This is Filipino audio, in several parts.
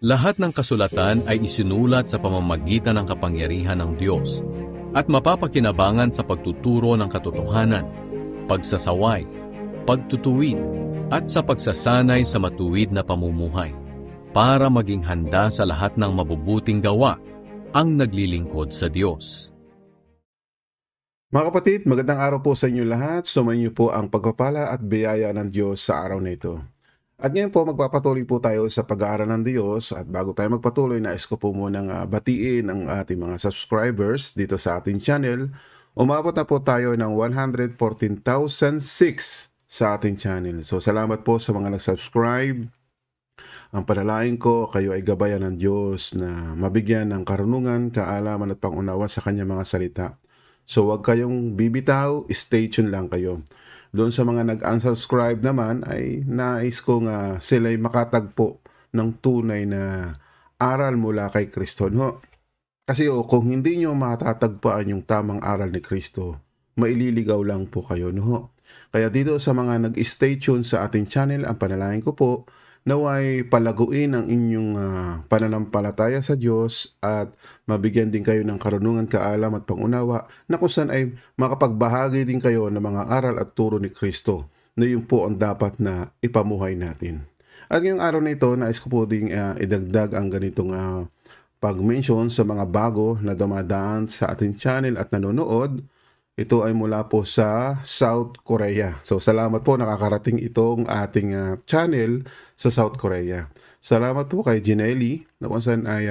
Lahat ng kasulatan ay isinulat sa pamamagitan ng kapangyarihan ng Diyos at mapapakinabangan sa pagtuturo ng katotohanan, pagsasaway, pagtutuwid, at sa pagsasanay sa matuwid na pamumuhay para maging handa sa lahat ng mabubuting gawa ang naglilingkod sa Diyos. Mga kapatid, magandang araw po sa inyo lahat. Sumayin niyo po ang pagpapala at biyaya ng Diyos sa araw na ito. At ngayon po, magpapatuloy po tayo sa pag-aaral ng Diyos. At bago tayo magpatuloy, nais ko po munang batiin ang ating mga subscribers dito sa ating channel. Umabot na po tayo ng 114,006 sa ating channel. So salamat po sa mga nag-subscribe. Ang panalangin ko, kayo ay gabayan ng Diyos na mabigyan ng karunungan, kaalaman at pangunawa sa kanyang mga salita. So wag kayong bibitaw, stay tuned lang kayo. Doon sa mga nag-unsubscribe naman ay nais kong sila'y makatagpo ng tunay na aral mula kay Kristo. No? Kasi kung hindi nyo matatagpuan yung tamang aral ni Kristo, maililigaw lang po kayo. No? Kaya dito sa mga nag-stay tuned sa ating channel, ang panalangin ko po, naway palaguin ang inyong pananampalataya sa Diyos at mabigyan din kayo ng karunungan, kaalam at pangunawa na kung saan ay makapagbahagi din kayo ng mga aral at turo ni Kristo na yun po ang dapat na ipamuhay natin. At ngayong araw na ito, nais ko po ding idagdag ang ganitong pag-mention sa mga bago na dumadaan sa ating channel at nanonood. Ito ay mula po sa South Korea. So salamat po, nakakarating itong ating channel sa South Korea. Salamat po kay Ginelli na kung saan ay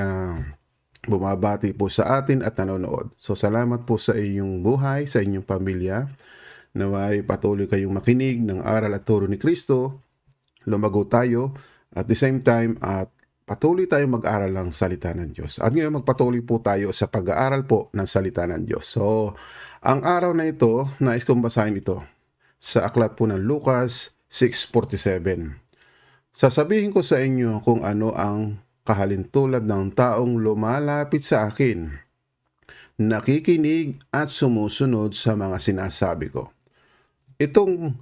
bumabati po sa atin at nanonood. So salamat po sa inyong buhay, sa inyong pamilya. Naway patuloy kayong makinig ng aral at turo ni Kristo. Lumago tayo at the same time at patuloy tayong mag-aral ng salita ng Diyos. At ngayon magpatuloy po tayo sa pag-aaral po ng salita ng Diyos. So, ang araw na ito, nais kong basahin ito sa aklat po ng Lucas 6:47. Sasabihin ko sa inyo kung ano ang kahalintulad ng taong lumalapit sa akin, nakikinig at sumusunod sa mga sinasabi ko. Itong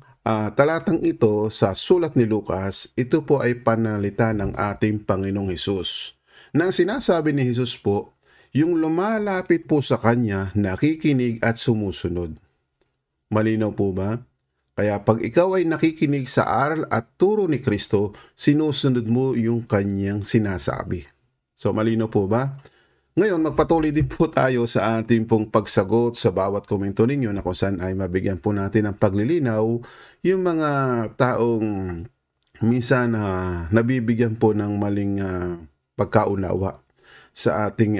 talatang ito sa sulat ni Lucas, ito po ay pananalita ng ating Panginoong Hesus. Na sinasabi ni Hesus po, yung lumalapit po sa Kanya, nakikinig at sumusunod. Malinaw po ba? Kaya pag ikaw ay nakikinig sa aral at turo ni Kristo, sinusunod mo yung Kanyang sinasabi. So malinaw po ba? Ngayon, magpatuloy din po tayo sa ating pong pagsagot sa bawat komento ninyo na kung saan ay mabigyan po natin ng paglilinaw yung mga taong minsan nabibigyan po ng maling pagkaunawa sa ating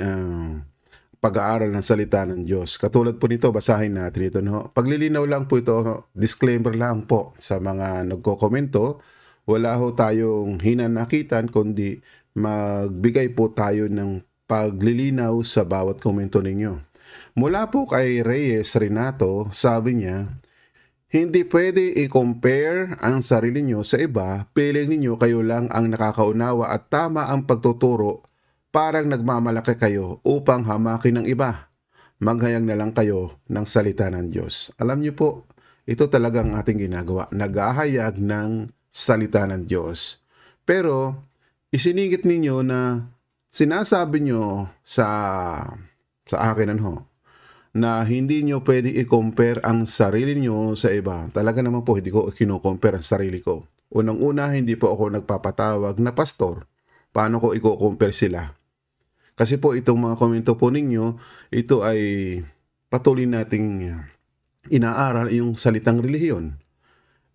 pag-aaral ng salita ng Diyos. Katulad po nito, basahin natin ito. No? Paglilinaw lang po ito, no? Disclaimer lang po sa mga nagko-komento. Wala ho tayong hinanakitan, kundi magbigay po tayo ng paglilinaw sa bawat komento ninyo. Mula po kay Reyes Renato, sabi niya, hindi pwede i-compare ang sarili nyo sa iba, piling ninyo kayo lang ang nakakaunawa at tama ang pagtuturo, parang nagmamalaki kayo upang hamakin ng iba. Maghayag na lang kayo ng salita ng Diyos. Alam niyo po, ito talagang ating ginagawa, naghahayag ng salita ng Diyos. Pero, isinigit ninyo na sinasabi nyo sa akin na hindi nyo pwede i-compare ang sarili nyo sa iba. Talaga naman po, hindi ko kino-compare ang sarili ko. Unang-una, hindi po ako nagpapatawag na pastor. Paano ko i-compare sila? Kasi po itong mga komento po ninyo, ito ay patuloy nating inaaral yung salitang relihiyon.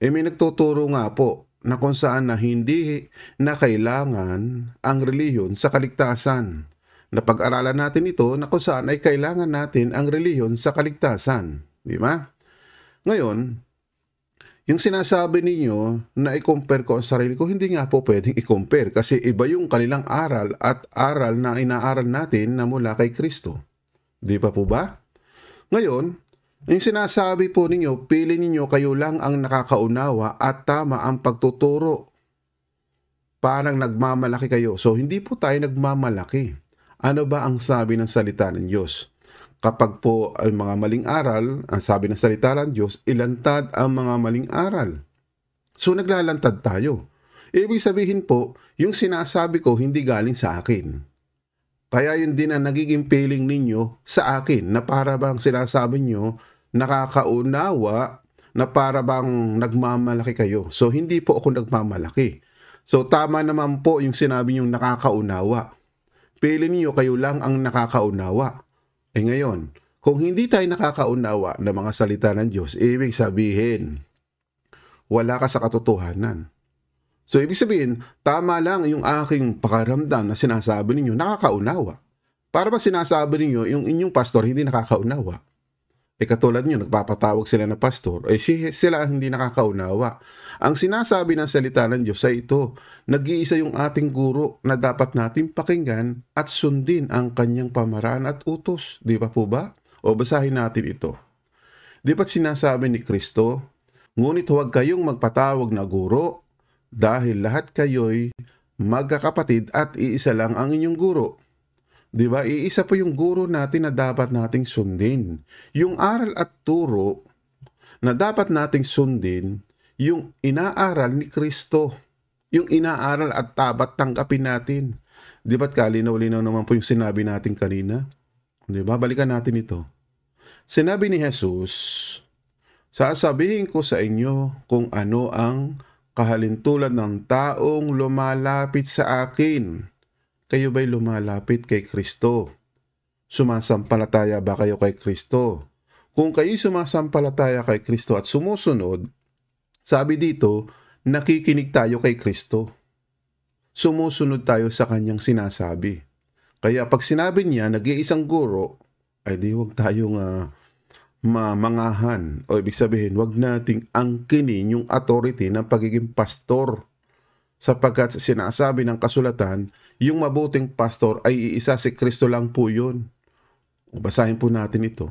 May nagtuturo nga po na kung saan na hindi na kailangan ang relihiyon sa kaligtasan. Napag-aralan natin ito na kung saan ay kailangan natin ang relihiyon sa kaligtasan. Di ba? Ngayon, yung sinasabi ninyo na i-compare ko ang sarili ko, hindi nga po pwedeng i-compare kasi iba yung kanilang aral at aral na inaaral natin na mula kay Kristo. Di ba po ba? Ngayon, yung sinasabi po ninyo, pili ninyo kayo lang ang nakakaunawa at tama ang pagtuturo. Parang nagmamalaki kayo. So, hindi po tayo nagmamalaki. Ano ba ang sabi ng salita ng Diyos? Kapag po ay mga maling aral, ang sabi ng salita ng Diyos, ilantad ang mga maling aral. So, naglalantad tayo. Ibig sabihin po, yung sinasabi ko hindi galing sa akin. Kaya yun din ang nagiging feeling ninyo sa akin na para bang sinasabi nyo, nakakaunawa, na para bang nagmamalaki kayo. So, hindi po ako nagmamalaki. So, tama naman po yung sinabi nyo nakakaunawa. Feeling niyo kayo lang ang nakakaunawa. Ngayon, kung hindi tayo nakakaunawa ng mga salita ng Diyos, ibig sabihin, wala ka sa katotohanan. So, ibig sabihin, tama lang yung aking pakaramdam na sinasabi ninyo, nakakaunawa. Para ba sinasabi ninyo, yung inyong pastor hindi nakakaunawa? Katulad nyo, nagpapatawag sila na pastor, sila hindi nakakaunawa. Ang sinasabi ng salita ng Diyos ay ito, nag-iisa yung ating guro na dapat natin pakinggan at sundin ang kanyang pamaraan at utos. Di ba po ba? O basahin natin ito. Di ba't sinasabi ni Kristo, ngunit huwag kayong magpatawag na guro dahil lahat kayo'y magkakapatid at iisa lang ang inyong guro. Di ba? Iisa po yung guro natin na dapat nating sundin. Yung aral at turo na dapat nating sundin, yung inaaral ni Kristo. Yung inaaral at dapat tanggapin natin. Di ba't kalinaw-linaw naman po yung sinabi natin kanina? Di ba? Balikan natin ito. Sinabi ni Jesus, sasabihin ko sa inyo kung ano ang kahalintulad ng taong lumalapit sa akin. Kayo ba'y lumalapit kay Kristo? Sumasampalataya ba kayo kay Kristo? Kung kayo sumasampalataya kay Kristo at sumusunod, sabi dito, nakikinig tayo kay Kristo. Sumusunod tayo sa kanyang sinasabi. Kaya pag sinabi niya, nag-iisang guro, ay di huwag tayong mamangahan. O ibig sabihin, huwag nating angkinin yung authority ng pagiging pastor. Sapagkat sinasabi ng kasulatan, yung mabuting pastor ay iisa, si Kristo lang po yun. Basahin po natin ito.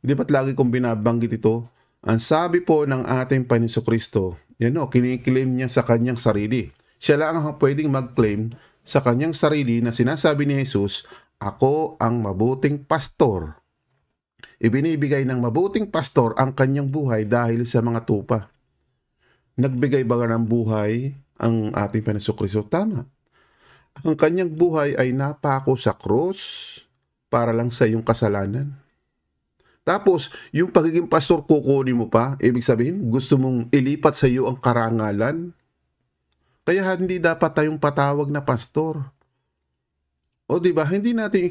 Di ba't lagi kong binabanggit ito? Ang sabi po ng ating Panginoon Kristo, yan o, kiniklaim niya sa kanyang sarili. Siya lang ang pwedeng mag-claim sa kanyang sarili na sinasabi ni Jesus, ako ang mabuting pastor. Ibinibigay ng mabuting pastor ang kanyang buhay dahil sa mga tupa. Nagbigay ba ng buhay ang ating Panginoon Kristo? Tama. Ang kanyang buhay ay napako sa krus para lang sa iyong kasalanan. Tapos, yung pagiging pastor kukunin mo pa, ibig sabihin, gusto mong ilipat sa iyo ang karangalan. Kaya hindi dapat tayong patawag na pastor. O di ba, hindi natin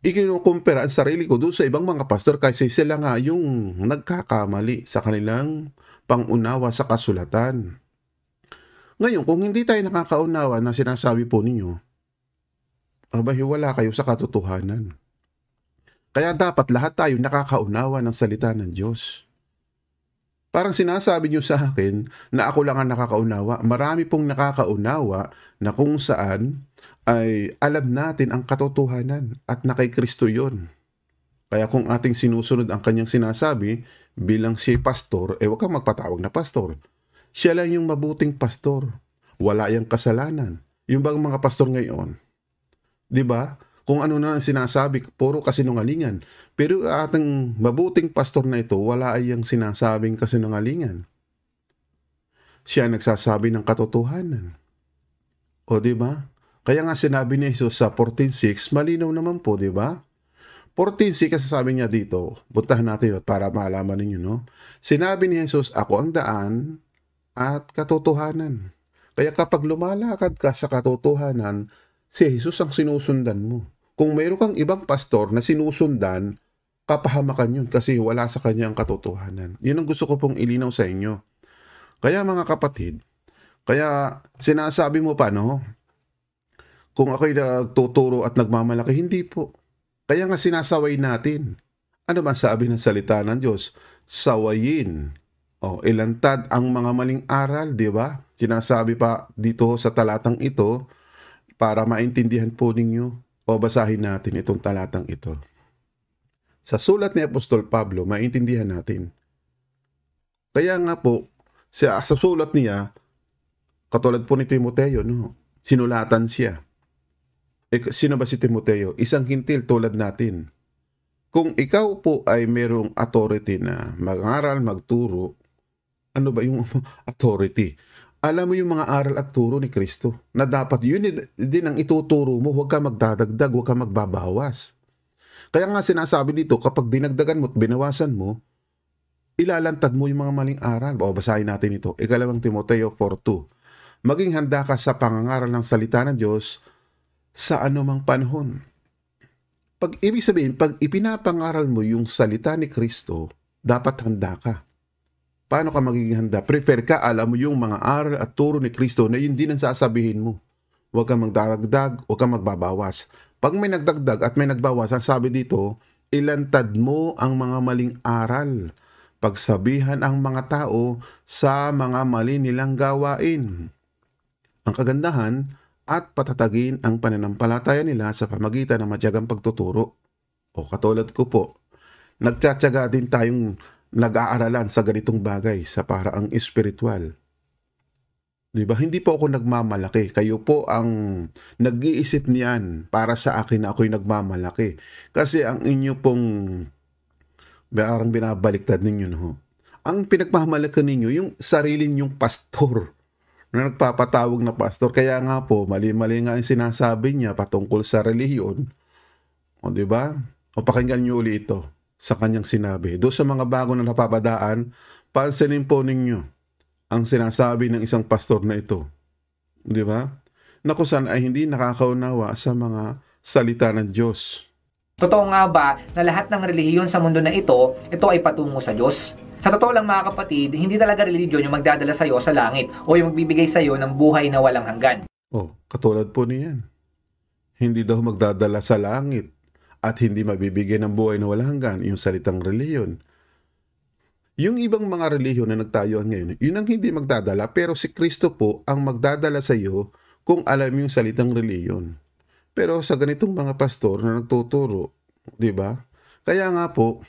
ikinukumpara ang sarili ko doon sa ibang mga pastor kasi sila nga yung nagkakamali sa kanilang pangunawa sa kasulatan. Ngayon, kung hindi tayo nakakaunawa na sinasabi po ninyo, wala kayo sa katotohanan. Kaya dapat lahat tayo nakakaunawa ng salita ng Diyos. Parang sinasabi niyo sa akin na ako lang ang nakakaunawa. Marami pong nakakaunawa na kung saan ay alam natin ang katotohanan at na kay Kristo yun. Kaya kung ating sinusunod ang kanyang sinasabi, bilang si pastor, huwag kang magpatawag na pastor. Siya lang yung mabuting pastor. Wala yung kasalanan. Yung bang mga pastor ngayon, di ba? Kung ano na sinasabi, puro kasinungalingan. Pero ating mabuting pastor na ito, wala yung sinasabing kasinungalingan. Siya nagsasabi ng katotohanan. O di ba? Kaya nga sinabi ni Jesus sa 14:6, malinaw naman po, di ba? 14:6 kasi sabi niya dito, puntahan natin para malaman ninyo, no? Sinabi ni Jesus, ako ang daan at katotohanan. Kaya kapag lumalakad ka sa katotohanan, si Jesus ang sinusundan mo. Kung mayroon kang ibang pastor na sinusundan, kapahamakan yun kasi wala sa kanya ang katotohanan. Yun ang gusto ko pong ilinaw sa inyo. Kaya mga kapatid, kaya sinasabi mo pa, no? Kung ako'y nagtuturo at nagmamalaki, hindi po. Kaya nga sinasaway natin. Ano ba sabi ng salita ng Diyos? Sawayin. Ilantad ang mga maling aral, di ba? Sinasabi pa dito sa talatang ito para maintindihan po ninyo. Basahin natin itong talatang ito. Sa sulat ni Apostol Pablo, maintindihan natin. Kaya nga po, sa sulat niya, katulad po ni Timoteo, no? Sinulatan siya. Sino ba si Timoteo? Isang hintil tulad natin. Kung ikaw po ay merong authority na mag-aral, magturo, ano ba yung authority? Alam mo yung mga aral at turo ni Kristo na dapat yun din ang ituturo mo, huwag ka magdadagdag, huwag ka magbabawas. Kaya nga sinasabi dito, kapag dinagdagan mo at binawasan mo, ilalantad mo yung mga maling aral. O, basahin natin ito. 2 Timoteo 4:2. Maging handa ka sa pangangaral ng salita ng Diyos sa anumang panahon. Ibig sabihin, pag ipinapangaral mo yung salita ni Kristo, dapat handa ka. Paano ka magiging handa? Prefer ka, alam mo yung mga aral at turo ni Kristo na yun din ang sasabihin mo. Huwag kang magdadagdag, huwag kang magbabawas. Pag may nagdagdag at may nagbawas, ang sabi dito, ilantad mo ang mga maling aral. Pagsabihan ang mga tao sa mga mali nilang gawain. Ang kagandahan at patatagin ang pananampalataya nila sa pamagitan ng matyagang pagtuturo. O katulad ko po, nagtsatsaga din tayong nag-aaralan sa ganitong bagay sa paraang espiritual. Diba? Hindi po ako nagmamalaki. Kayo po ang nag-iisip niyan para sa akin na ako'y nagmamalaki. Kasi ang inyo pong parang binabaliktad ninyo, no? Ang pinagmamalaki ninyo, yung sarili ninyong pastor na nagpapatawag na pastor. Kaya nga po, mali-mali nga yung sinasabi niya patungkol sa relihiyon. O diba? O pakinggan niyo ulit ito sa kanyang sinabi. Doon sa mga bago na napapadaan, pansinin po ninyo ang sinasabi ng isang pastor na ito. Di ba? Na kung saan ay hindi nakakaunawa sa mga salita ng Diyos. Totoo nga ba na lahat ng relihiyon sa mundo na ito ay patungo sa Diyos? Sa totoo lang mga kapatid, hindi talaga relihiyon yung magdadala sa iyo sa langit o yung magbibigay sa iyo ng buhay na walang hanggan. Oh, katulad po niyan. Hindi daw magdadala sa langit at hindi mabibigyan ng buhay na walang hanggan yung salitang relihiyon. Yung ibang mga relihiyon na nagtayuan ngayon, yun ang hindi magdadala, pero si Kristo po ang magdadala sa iyo kung alam yung salitang relihiyon. Pero sa ganitong mga pastor na nagtuturo, di ba? Kaya nga po,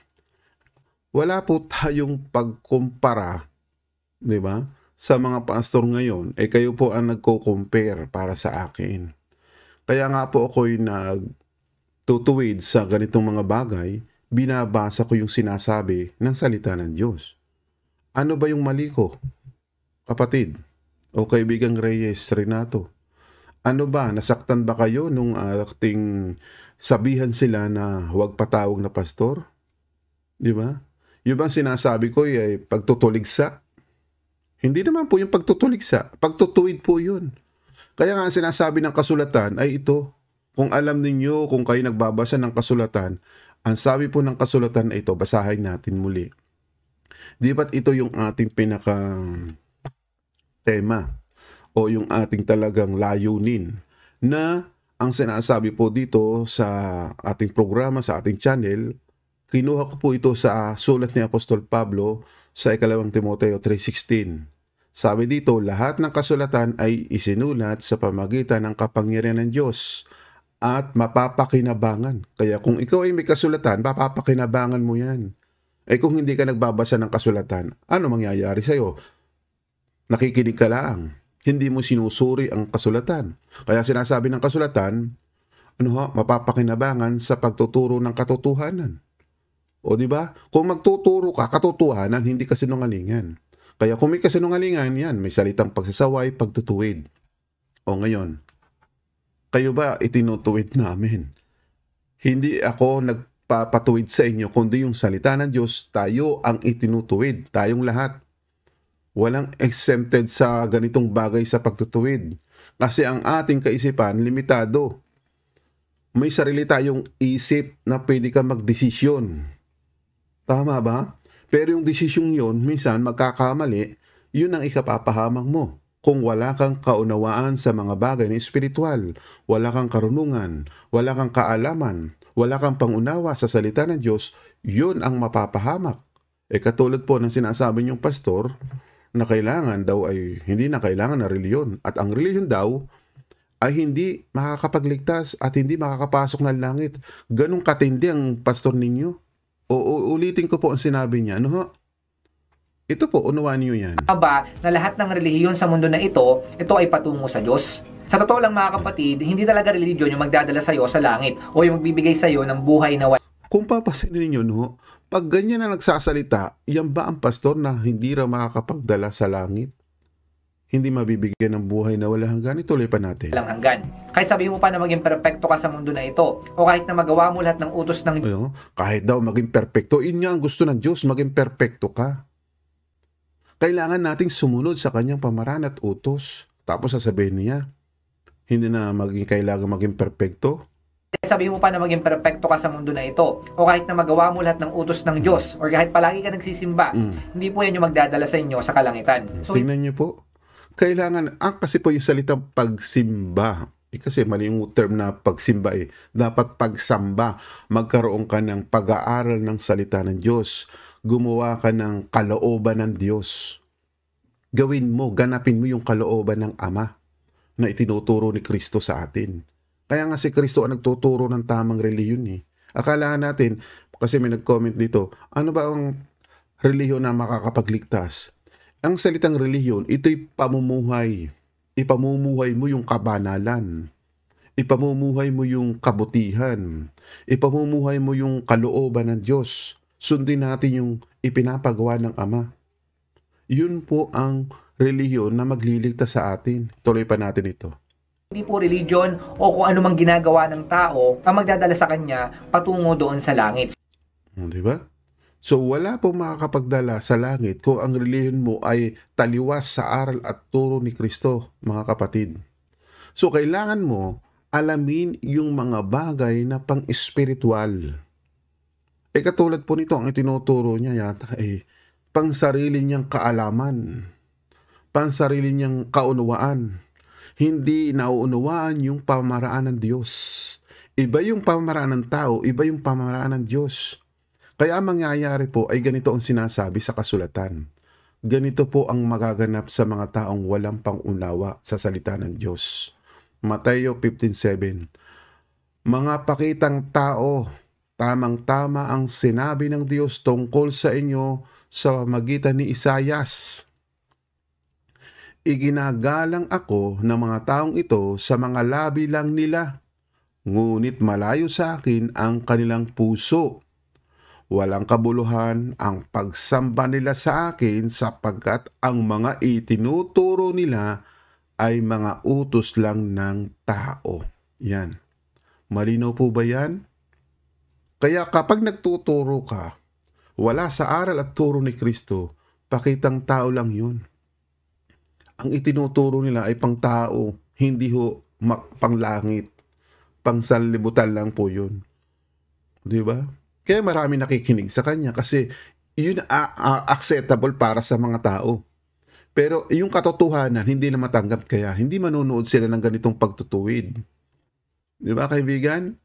wala po tayong pagkumpara, di ba? Sa mga pastor ngayon, kayo po ang nagko-compare para sa akin. Kaya nga po ako'y tutuwid sa ganitong mga bagay, binabasa ko yung sinasabi ng salita ng Diyos. Ano ba yung mali ko, kapatid? O kaibigang Reyes Renato? Ano ba, nasaktan ba kayo nung ating sabihan sila na huwag patawag na pastor? Di ba? Yung bang sinasabi ko ay pagtutuligsa? Hindi naman po yung pagtutuligsa, pagtutuwid po yun. Kaya nga sinasabi ng kasulatan ay ito. Kung alam ninyo, kung kayo nagbabasa ng kasulatan, ang sabi po ng kasulatan na ito, basahin natin muli. Di ba't ito yung ating pinaka tema o yung ating talagang layunin na ang sinasabi po dito sa ating programa, sa ating channel, kinuha ko po ito sa sulat ni Apostol Pablo sa 2 Timoteo 3:16. Sabi dito, lahat ng kasulatan ay isinulat sa pamagitan ng kapangyarihan ng Diyos at mapapakinabangan. Kaya kung ikaw ay may kasulatan, mapapakinabangan mo yan. Kung hindi ka nagbabasa ng kasulatan, ano mangyayari sa'yo? Nakikinig ka lang. Hindi mo sinusuri ang kasulatan. Kaya sinasabi ng kasulatan, mapapakinabangan sa pagtuturo ng katotohanan. O di ba? Kung magtuturo ka katotohanan, hindi ka sinungalingan. Kaya kung may kasinungalingan, yan, may salitang pagsasaway, pagtutuwid. O ngayon, kayo ba itinutuwid namin? Hindi ako nagpapatuwid sa inyo, kundi yung salita ng Diyos, tayo ang itinutuwid, tayong lahat. Walang exempted sa ganitong bagay sa pagtutuwid. Kasi ang ating kaisipan, limitado. May sarili tayong isip na pwede ka magdesisyon. Tama ba? Pero yung desisyong yun, minsan magkakamali, yun ang ikapapahamang mo. Kung wala kang kaunawaan sa mga bagay na espiritual, wala kang karunungan, wala kang kaalaman, wala kang pangunawa sa salita ng Diyos, yun ang mapapahamak. Katulad po ng sinasabi niyong pastor, na kailangan daw ay hindi na kailangan na reliyon. At ang reliyon daw ay hindi makakapagligtas at hindi makakapasok ng langit. Ganong katindi ang pastor ninyo. Ulitin ko po ang sinabi niya. Ito po, unawan niyo yan. Ba na lahat ng relihiyon sa mundo na ito ay patungo sa Diyos? Sa totoo lang mga kapatid, hindi talaga relihiyon yung magdadala sa iyo sa langit o yung magbibigay sa iyo ng buhay na Kung papasinin ninyo, pag ganyan na nagsasalita, yan ba ang pastor na hindi raw makakapagdala sa langit? hindi mabibigyan ng buhay na walang hanggan. Ituloy pa natin. Walang hanggan. Kahit sabihin mo pa na maging perpekto ka sa mundo na ito, o kahit na magawa mo lahat ng utos ng Ano? Kahit daw maging perpekto, yun nga ang gusto ng Diyos, maging perpekto ka. Kailangan nating sumunod sa kanyang pamaraan at utos. Tapos sasabihin niya, hindi na kailangan maging perpekto. sabihin mo pa na maging perpekto ka sa mundo na ito, o kahit na magawa mo lahat ng utos ng Diyos, or kahit palagi ka nagsisimba, hindi po yan yung magdadala sa inyo sa kalangitan. So, tingnan niyo po, kailangan, kasi po yung salitang pagsimba, kasi mali yung term na pagsimba dapat pagsamba, magkaroon ka ng pag-aaral ng salita ng Diyos, gumawa ka ng kalooban ng Diyos, gawin mo, ganapin mo yung kalooban ng Ama na itinuturo ni Kristo sa atin. Kaya nga si Kristo ang nagtuturo ng tamang reliyon Akala natin, kasi may nag-comment dito, ano ba ang reliyon na makakapagligtas? Ang salitang reliyon, ito'y pamumuhay. Ipamumuhay mo yung kabanalan. Ipamumuhay mo yung kabutihan. Ipamumuhay mo yung kalooban ng Diyos. Sundin natin yung ipinapagawa ng Ama. Yun po ang reliyon na magliligtas sa atin. Tuloy pa natin ito. Hindi po religion o kung ano mang ginagawa ng tao ang magdadala sa kanya patungo doon sa langit. Di ba? So wala pong makakapagdala sa langit kung ang relihiyon mo ay taliwas sa aral at turo ni Kristo, mga kapatid. So kailangan mo alamin yung mga bagay na pang-espiritual. Katulad po nito, ang itinuturo niya yata pang-sarili niyang kaalaman, pang-sarili niyang kaunawaan. Hindi nauunawaan yung pamaraan ng Diyos. Iba yung pamaraan ng tao, iba yung pamaraan ng Diyos. Kaya mangyayari po ay ganito ang sinasabi sa kasulatan. Ganito po ang magaganap sa mga taong walang pangunawa sa salita ng Diyos. Mateo 15:7. Mga pakitang tao, tamang-tama ang sinabi ng Diyos tungkol sa inyo sa magitan ni Isayas. Iginagalang ako ng mga taong ito sa mga labi lang nila, ngunit malayo sa akin ang kanilang puso. Walang kabuluhan ang pagsamba nila sa akin sapagkat ang mga itinuturo nila ay mga utos lang ng tao. Yan. Malinaw po ba yan? Kaya kapag nagtuturo ka, wala sa aral at turo ni Kristo, pakitang tao lang yun. Ang itinuturo nila ay pang tao, hindi ho panglangit. Pangsanlibutan lang po yun. Di ba? Kaya marami nakikinig sa kanya kasi yun acceptable para sa mga tao. Pero yung katotohanan, hindi na matanggap kaya hindi manonood sila ng ganitong pagtutuwid. Di ba, kaibigan?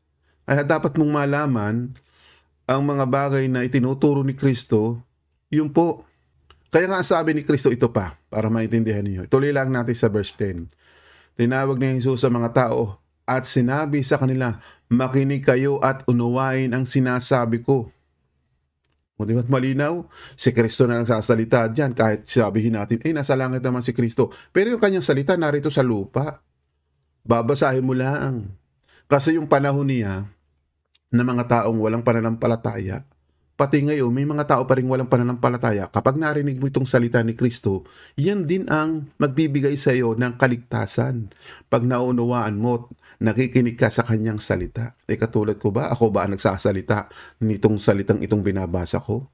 Kaya dapat mong malaman ang mga bagay na itinuturo ni Kristo, yun po. Kaya nga sabi ni Kristo ito pa, para maintindihan niyo. Tuloy lang natin sa verse 10. Tinawag ni Jesus sa mga tao at sinabi sa kanila, makinig kayo at unawain ang sinasabi ko. O di ba't malinaw? Si Kristo na nagsasalita dyan, kahit sabihin natin, nasa langit naman si Kristo. Pero yung kanyang salita narito sa lupa. Babasahin mo lang. Kasi yung panahon niya, na mga taong walang pananampalataya, pati ngayon, may mga tao pa rin walang pananampalataya. Kapag narinig mo itong salita ni Kristo, yan din ang magbibigay sa iyo ng kaligtasan. Pag naunawaan mo, nakikinig ka sa kanyang salita. Katulad ko ba? Ako ba ang nagsasalita nitong salitang itong binabasa ko?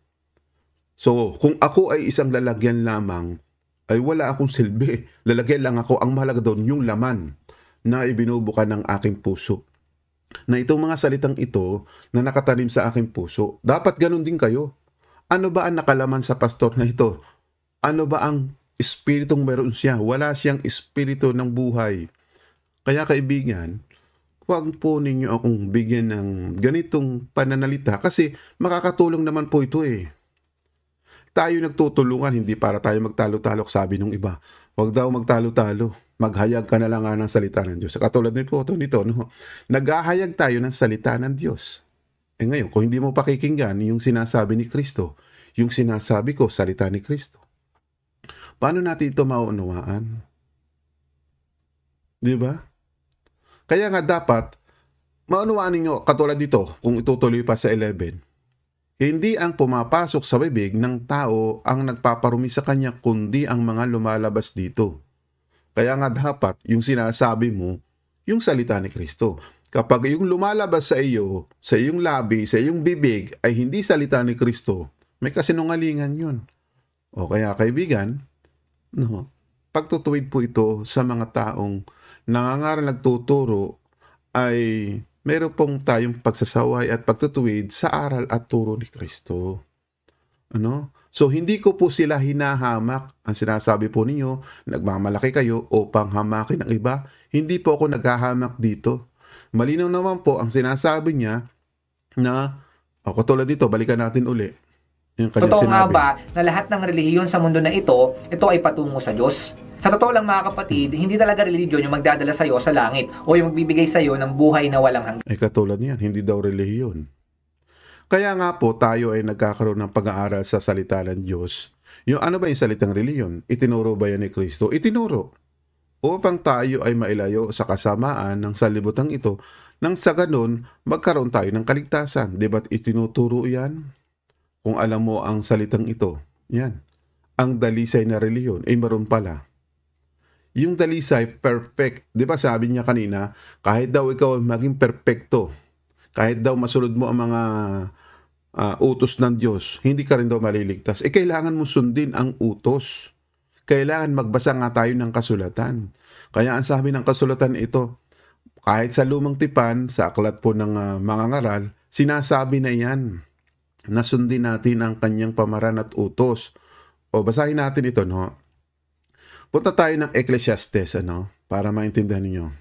So, kung ako ay isang lalagyan lamang, ay wala akong silbi. Lalagyan lang ako. Ang mahalaga doon, yung laman na ibinubuka ng aking puso. Na itong mga salitang ito na nakatanim sa aking puso, dapat ganun din kayo. Ano ba ang nakalaman sa pastor na ito? Ano ba ang espiritong meron siya? Wala siyang espiritu ng buhay. Kaya kaibigan, huwag po ninyo akong bigyan ng ganitong pananalita kasi makakatulong naman po ito Tayo nagtutulungan, hindi para tayo magtalo-talo, sabi nung iba. Huwag daw magtalo-talo. Maghayag ka na lang ng salita ng Diyos. Katulad nito, no? Naghahayag tayo ng salita ng Diyos. Ngayon, kung hindi mo pakikinggan yung sinasabi ni Kristo, yung sinasabi ko, salita ni Kristo, paano natin ito maunawaan? Di ba? Kaya nga dapat, maunawaan ninyo, katulad dito, kung itutuloy pa sa 11, hindi ang pumapasok sa bibig ng tao ang nagpaparumi sa kanya, kundi ang mga lumalabas dito. Kaya nga dapat yung sinasabi mo, yung salita ni Kristo. Kapag yung lumalabas sa iyo, sa iyong labi, sa iyong bibig ay hindi salita ni Kristo, may kasinungalingan yun. O kaya kaibigan, no, pagtutuwid po ito sa mga taong nangangaral nagtuturo ay meron pong tayong pagsasaway at pagtutuwid sa aral at turo ni Kristo. Ano? So, hindi ko po sila hinahamak. Ang sinasabi po ninyo, nagmamalaki kayo upang hamakin ang iba. Hindi po ako naghahamak dito. Malinaw naman po ang sinasabi niya na, katulad dito, balikan natin uli. Yung kanyang Totoo nga sinabi. ba na lahat ng relihiyon sa mundo na ito ay patungo sa Diyos? Sa totoo lang mga kapatid, hindi talaga relihiyon yung magdadala sa iyo sa langit o yung magbibigay sa iyo ng buhay na walang hanggan. Ay katulad niyan, hindi daw relihiyon. Kaya nga po tayo ay nagkakaroon ng pag-aaral sa salita ng Diyos. Yung ano ba yung salitang relihiyon? Itinuro ba yan ni Kristo? Itinuro. Upang tayo ay mailayo sa kasamaan ng sanlibutan ito, nang sa ganun, magkaroon tayo ng kaligtasan. Di ba't itinuturo yan? Kung alam mo ang salitang ito, yan. Ang dalisay na relihiyon, ay maroon pala. Yung dalisay, perfect. Di ba sabi niya kanina, kahit daw ikaw maging perfecto, kahit daw masunod mo ang mga utos ng Diyos, hindi ka rin daw maliligtas. Kailangan mo sundin ang utos. Kailangan magbasa nga tayo ng kasulatan. Kaya ang sabi ng kasulatan ito, kahit sa lumang tipan, sa aklat po ng mga ngaral, sinasabi na yan, na sundin natin ang kanyang pamaran at utos. O basahin natin ito, no? Punta tayo ng Ecclesiastes, para maintindihan niyo.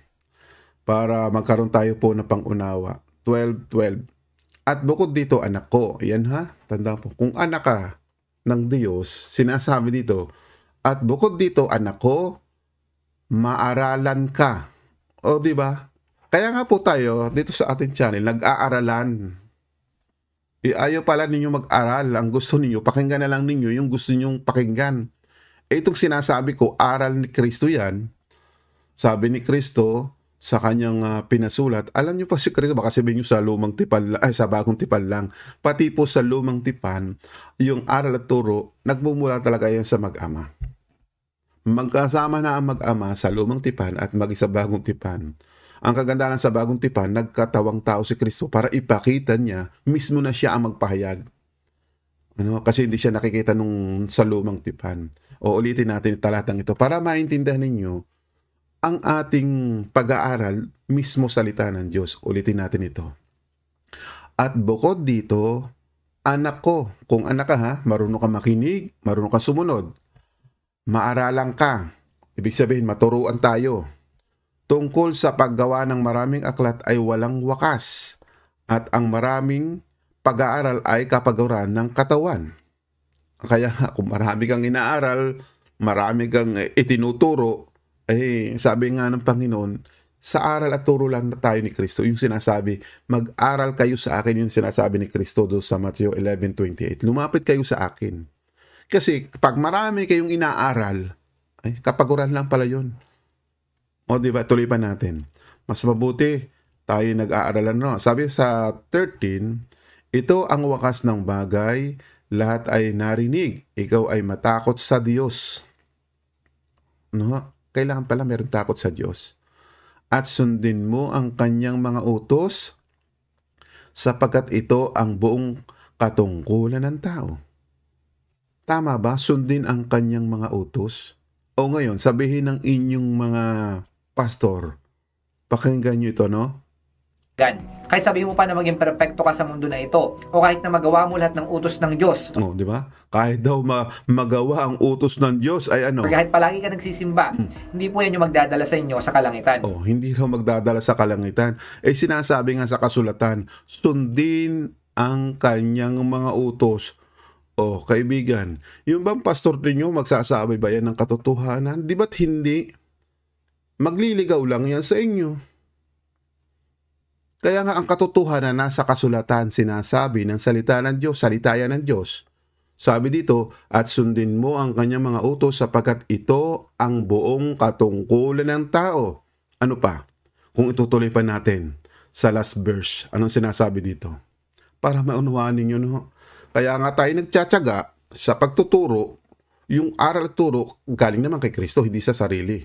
Para magkaroon tayo po ng pangunawa. 12:12. At bukod dito, anak ko, yan ha, tanda po, kung anak ka ng Diyos, sinasabi dito, at bukod dito, anak ko, maaralan ka. O, di ba? Kaya nga po tayo, dito sa ating channel, nag-aaralan. Ayaw pala ninyo mag-aral. Ang gusto ninyo, pakinggan na lang ninyo yung gusto ninyong pakinggan. Itong sinasabi ko, aral ni Kristo yan. Sabi ni Kristo, sa kanyang pinasulat, alam niyo pa si Kristo, baka sabihin niyo sa lumang tipan, sa bagong tipan lang, pati po sa lumang tipan, yung aral at turo, nagmumula talaga yan sa mag-ama. Magkasama na ang mag-ama sa lumang tipan at mag-isa bagong tipan. Ang kagandahan sa bagong tipan, nagkatawang tao si Kristo para ipakita niya, mismo na siya ang magpahayag. Kasi hindi siya nakikita nung sa lumang tipan. O ulitin natin talatang ito para maintindihan ninyo ang ating pag-aaral mismo salita ng Diyos. Ulitin natin ito. At bukod dito, anak ko, kung anak ka marunong ka makinig, marunong ka sumunod, maaralan ka, ibig sabihin maturuan tayo. Tungkol sa paggawa ng maraming aklat ay walang wakas, at ang maraming pag-aaral ay kapagawaran ng katawan. Kaya kung marami kang inaaral, marami kang itinuturo, sabi nga ng Panginoon, sa aral at turo lang na tayo ni Kristo. Yung sinasabi, mag-aral kayo sa akin, yung sinasabi ni Kristo doon sa Matthew 11:28. Lumapit kayo sa akin. Kasi pag marami kayong inaaral, kapaguran lang pala yun. O diba, tuloy pa natin. Mas mabuti tayo nag-aaralan. No? Sabi sa 13, ito ang wakas ng bagay, lahat ay narinig. Ikaw ay matakot sa Diyos. No? Kailangan pala meron takot sa Diyos. At sundin mo ang kanyang mga utos sapagkat ito ang buong katungkulan ng tao. Tama ba? Sundin ang kanyang mga utos? O ngayon, sabihin ng inyong mga pastor, pakinggan nyo ito, no? Kahit sabihin mo pa na maging perpekto ka sa mundo na ito, o kahit na magawa mo lahat ng utos ng Diyos. Di ba? Kahit daw magawa ang utos ng Diyos ay ano? Kahit palagi ka nagsisimba, hindi po yan yung magdadala sa inyo sa kalangitan. Hindi raw magdadala sa kalangitan. Sinasabi nga sa kasulatan, sundin ang kanyang mga utos. Kaibigan, yung bang pastor ninyo magsasabi ba yan ng katotohanan? Di ba't hindi? Magliligaw lang yan sa inyo. Kaya nga ang katotohanan nasa kasulatan, sinasabi ng salita ng Diyos, salita yan ng Diyos. Sabi dito, at sundin mo ang kanyang mga utos sapagkat ito ang buong katungkulan ng tao. Ano pa? Kung itutuloy pa natin sa last verse, anong sinasabi dito? Para maunawaan ninyo, no? Kaya nga tayo nagtsatsaga sa pagtuturo, yung aral at turo galing naman kay Kristo, hindi sa sarili.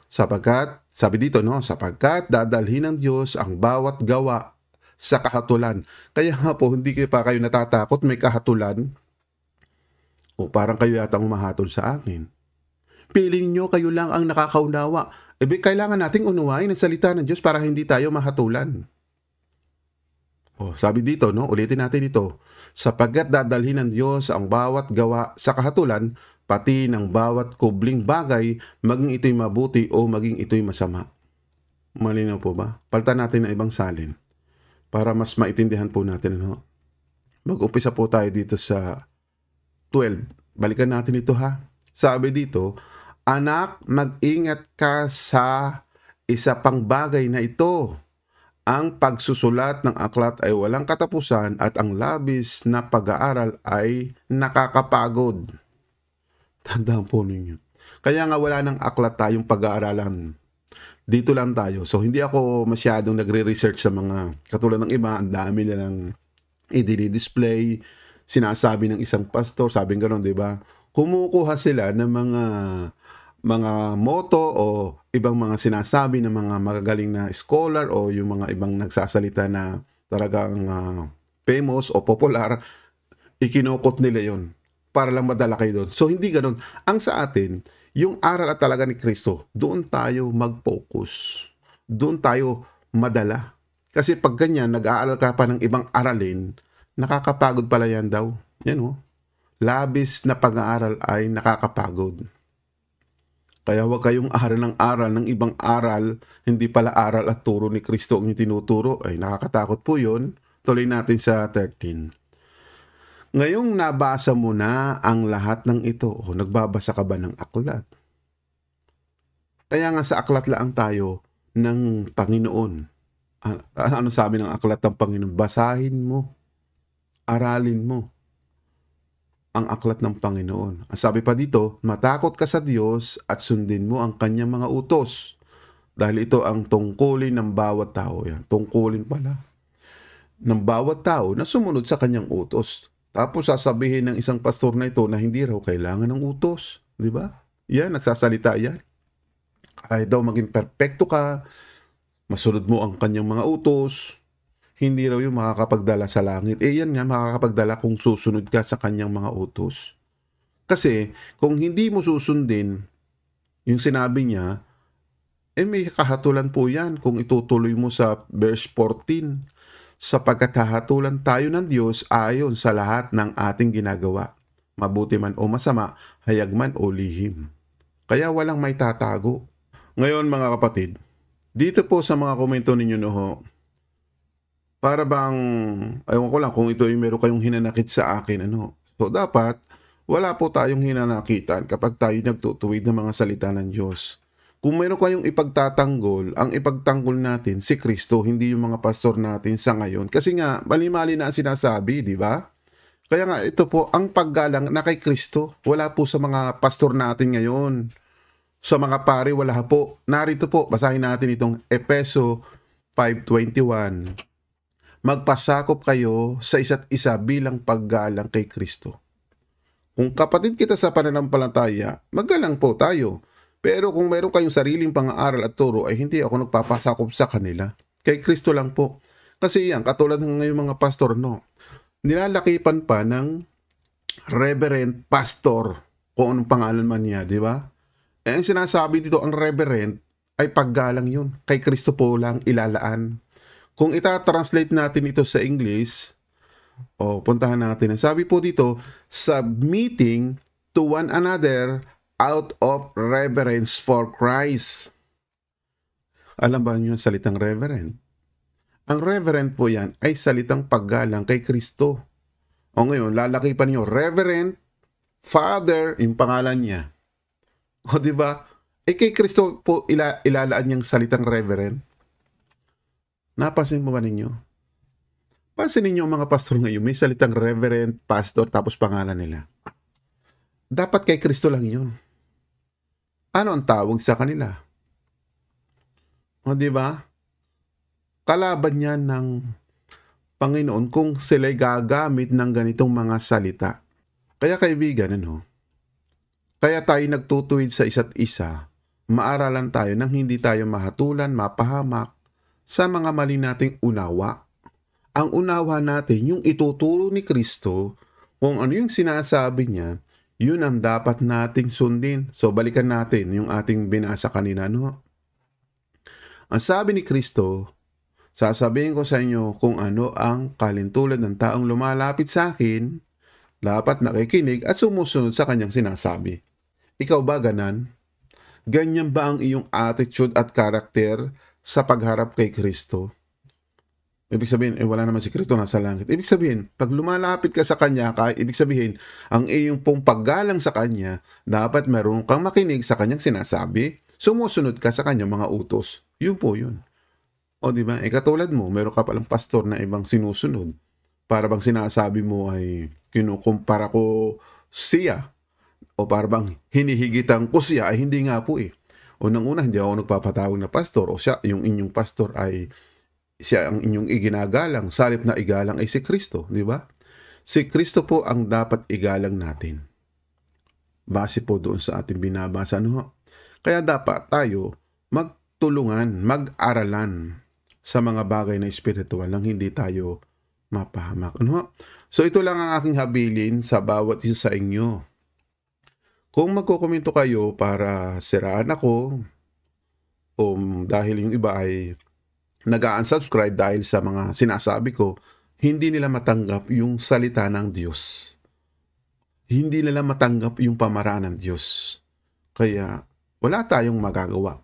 Sapagkat, sabi dito, no, sapagkat dadalhin ng Diyos ang bawat gawa sa kahatulan. Kaya nga po, hindi pa kayo natatakot may kahatulan. O parang kayo yatang humahatol sa akin. Pili ninyo, kayo lang ang nakakaunawa. Kailangan nating unawain ang salita ng Diyos para hindi tayo mahatulan. Sabi dito, no, ulitin natin ito. Sapagkat dadalhin ng Diyos ang bawat gawa sa kahatulan, pati ng bawat kubling bagay, maging ito'y mabuti o maging ito'y masama. Malinaw po ba? Palitan natin ng ibang salin para mas maintindihan po natin. Ano? Mag-umpisa po tayo dito sa 12. Balikan natin ito ha. Sabi dito, anak, mag-ingat ka sa isa pang bagay na ito. Ang pagsusulat ng aklat ay walang katapusan at ang labis na pag-aaral ay nakakapagod. Tandaan po ninyo. Kaya nga wala ng aklat tayong pag-aaralan. Dito lang tayo. So hindi ako masyadong nagre-research sa mga katulad ng iba. Ang dami na lang i-display. Sinasabi ng isang pastor, sabing gano'n, di ba? Kumukuha sila ng mga motto o ibang mga sinasabi ng mga magagaling na scholar o yung mga ibang nagsasalita na talagang famous o popular, ikinukot nila yon para lang madala kayo doon. So hindi ganoon. Ang sa atin, yung aral at talaga ni Kristo, doon tayo mag-focus. Doon tayo madala. Kasi pag ganyan, nag-aaral ka pa ng ibang aralin, nakakapagod pala yan daw. Yan o. Labis na pag-aaral ay nakakapagod. Kaya huwag kayong aral ng ibang aral, hindi pala aral at turo ni Kristo ang tinuturo. Ay nakakatakot po yun. Tuloy natin sa 13. Ngayong nabasa mo na ang lahat ng ito, o nagbabasa ka ba ng aklat? Kaya nga sa aklat lang tayo ng Panginoon. Ano sabi ng aklat ng Panginoon? Basahin mo, aralin mo ang aklat ng Panginoon. Ang sabi pa dito, matakot ka sa Diyos at sundin mo ang kanyang mga utos. Dahil ito ang tungkulin ng bawat tao. Yan, tungkulin pala. Ng bawat tao na sumunod sa kanyang utos. Tapos sasabihin ng isang pastor na ito na hindi raw kailangan ng utos. Di ba? Yan, nagsasalita yan. Kahit daw maging perpekto ka, masunod mo ang kanyang mga utos, hindi raw yung makakapagdala sa langit. Yan nga, makakapagdala kung susunod ka sa kanyang mga utos. Kasi, kung hindi mo susundin yung sinabi niya, may kahatulan po yan kung itutuloy mo sa verse 14. Sapagkat hahatulan tayo ng Diyos ayon sa lahat ng ating ginagawa. Mabuti man o masama, hayag man o lihim. Kaya walang may tatago. Ngayon mga kapatid, dito po sa mga komento ninyo no, para bang, ayaw ko lang kung ito ay meron kayong hinanakit sa akin, ano. So dapat, wala po tayong hinanakitan kapag tayo nagtutuwid ng mga salita ng Diyos. Kung meron kayong ipagtatanggol, ang ipagtanggol natin si Kristo, hindi yung mga pastor natin sa ngayon. Kasi nga, mali-mali na ang sinasabi, di ba? Kaya nga, ito po, ang paggalang na kay Kristo, wala po sa mga pastor natin ngayon. Sa mga pari, wala po. Narito po, basahin natin itong Efeso 5:21. Magpasakop kayo sa isa't isa bilang paggalang kay Kristo. Kung kapatid kita sa pananampalataya, magalang po tayo. Pero kung mayroon kayong sariling pang-aaral at turo, ay hindi ako nagpapasakop sa kanila. Kay Kristo lang po. Kasi yan, katulad ng ngayong mga pastor, no, nilalakipan pa ng reverend pastor, kung anong pangalan man niya, di ba? Ang sinasabi dito, ang reverend, ay paggalang yun. Kay Kristo po lang ilalaan. Kung ita-translate natin ito sa English, puntahan natin. Sabi po dito, submitting to one another out of reverence for Christ. Alam ba niyo ang salitang reverend? Ang reverend po yan ay salitang paggalang kay Kristo. O ngayon, lalaki pa niyo, Reverend Father, yung pangalan niya. O diba? Kay Kristo po ilalaan niyang salitang reverend. Napansin mo ba ninyo? Pansin ninyo ang mga pastor ngayon, may salitang reverend, pastor, tapos pangalan nila. Dapat kay Kristo lang yun. Ano ang tawag sa kanila? O diba? Kalaban niya ng Panginoon kung sila'y gagamit ng ganitong mga salita. Kaya kaibigan, ano? Kaya tayo nagtutuwid sa isa't isa maaralan tayo nang hindi tayo mahatulan, mapahamak sa mga mali nating unawa. Ang unawa natin, yung ituturo ni Kristo, kung ano yung sinasabi niya, yun ang dapat nating sundin. So balikan natin yung ating binasa kanina, no? Ang sabi ni Kristo, sasabihin ko sa inyo kung ano ang kalintulad ng taong lumalapit sa akin, dapat nakikinig at sumusunod sa kanyang sinasabi. Ikaw ba ganan? Ganyan ba ang iyong attitude at karakter sa pagharap kay Kristo? Ibig sabihin, wala naman si Kristo, nasa langit. Ibig sabihin, pag lumalapit ka sa Kanya, ibig sabihin, ang iyong pong paggalang sa Kanya, dapat meron kang makinig sa Kanyang sinasabi, sumusunod ka sa Kanyang mga utos. Yun po yun. O diba, katulad mo, meron ka palang pastor na ibang sinusunod. Para bang sinasabi mo ay kinukumpara ko siya, o para bang hinihigitan ko siya, ay hindi nga po eh. Unang-una, hindi ako nagpapatawag na pastor, o siya, yung inyong pastor ay siya ang inyong iginagalang, salip na igalang ay si Kristo, di ba? Si Kristo po ang dapat igalang natin. Base po doon sa ating binabasa, no? Kaya dapat tayo magtulungan, mag-aralan sa mga bagay na espiritual nang hindi tayo mapahamak, no? So ito lang ang aking habilin sa bawat isa sa inyo. Kung magkokomento kayo para siraan ako, o dahil yung iba ay nag-unsubscribe dahil sa mga sinasabi ko, hindi nila matanggap yung salita ng Diyos. Hindi nila matanggap yung pamaraan ng Diyos. Kaya wala tayong magagawa.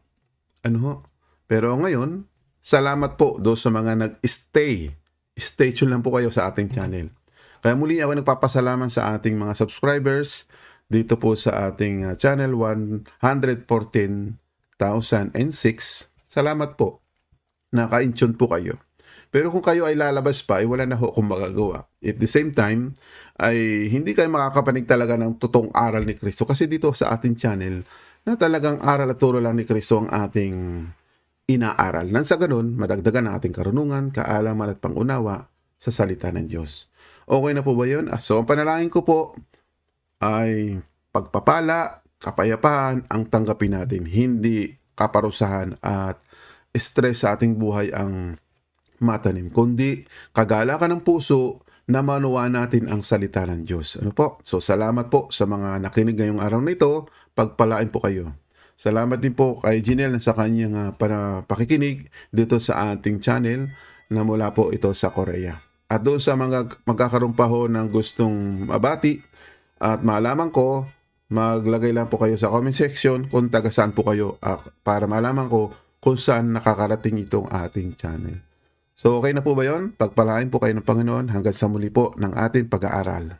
Ano ho? Pero ngayon, salamat po doon sa mga nag-stay. Stay tuned lang po kayo sa ating channel. Kaya muli ako nagpapasalamat sa ating mga subscribers dito po sa ating channel 114,006. Salamat po. Naka-intune po kayo. Pero kung kayo ay lalabas pa, ay wala na ho kung magagawa. At the same time, ay hindi kayo makakapanig talaga ng totoong aral ni Kristo. Kasi dito sa ating channel, na talagang aral at turo lang ni Kristo ang ating inaaral. Nang sa ganun, madagdagan ang ating karunungan, kaalaman at pangunawa sa salita ng Diyos. Okay na po ba yun? So, ang panalangin ko po ay pagpapala, kapayapaan ang tanggapin natin. Hindi kaparusahan at stress sa ating buhay ang matanim, kundi kagalakan ng puso na manuwa natin ang salita ng Diyos. Ano po? So, salamat po sa mga nakinig ngayong araw na ito. Pagpalain po kayo. Salamat din po kay Jinel sa kanyang pakikinig dito sa ating channel na mula po ito sa Korea. At doon sa mga magkakaroon pa ho ng gustong mabati at malaman ko, maglagay lang po kayo sa comment section kung taga saan po kayo para malaman ko kung saan nakakarating itong ating channel. So okay na po ba yun? Pagpalain po kayo ng Panginoon hanggang sa muli po ng ating pag-aaral.